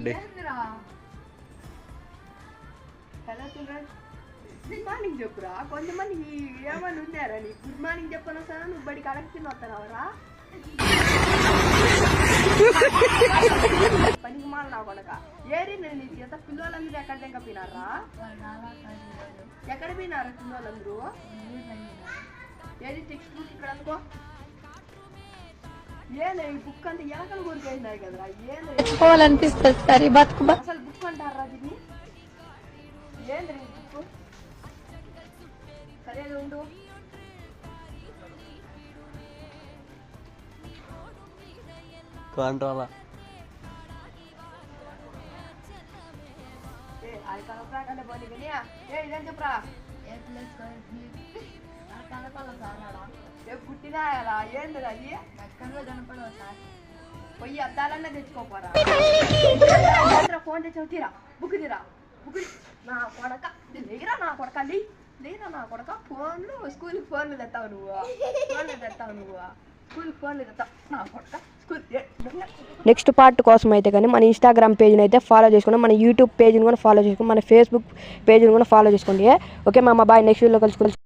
Birthday. Hello children, good morning చెప్పురా. కొంతమంది ఏమని ఉన్నారా నీ గుడ్ మార్నింగ్ చెప్పను వస్తాను, నువ్వు బడికి అడగతిని వస్తున్నావురా. పనికి మాల నా కొడక ఏరి నేను నీ చేత పిల్లలందరూ ఎక్కడ దగ్గర పోయినారా? ఎక్కడ పోయినారా పిల్లలందరూ? ఏది టెక్స్ట్ బుక్ ఇక్కడ అనుకో. ఏంద్ర ఈ బుక్ అంతా ఎలకలు కొరికేసినాయి కదరా. ఏంద్రనిపిస్తుంది సార్ బతుకు అసలు బుక్ అంటారా దీన్ని? ఏంద్ర ఈ బుక్? సరే ఉండు. కంట్రోలా అది కలపరాకంటే పోనీ కానీ ఇదేం చెప్పురా. పుట్టినా ఎలా ఏంది అది? పోయి అద్దాలన్నా తెచ్చుకోపోరా. ఫోన్ తెచ్చావు తీరా, బుక్ తీరా, బుక్ నా కొడక లేరా, నా కొడక లేరా నా కొడక. ఫోన్లు స్కూల్కి ఫోన్లు తెస్తావు నువ్వు, ఫోన్లు తెస్తావు నువ్వు, స్కూల్కి ఫోన్లు తెస్తావు నా కొడక. నెక్స్ట్ పార్ట్ కోసం అయితే కానీ మన ఇన్స్టాగ్రామ్ పేజ్ని అయితే ఫాలో చేసుకోండి, మన యూట్యూబ్ పేజ్ని కూడా ఫాలో చేసుకోండి, మన ఫేస్బుక్ పేజ్ని కూడా ఫాలో చేసుకోండి. ఓకే మా బాయ్, నెక్స్ట్ వీడియోలో కలుసుకుంటాం.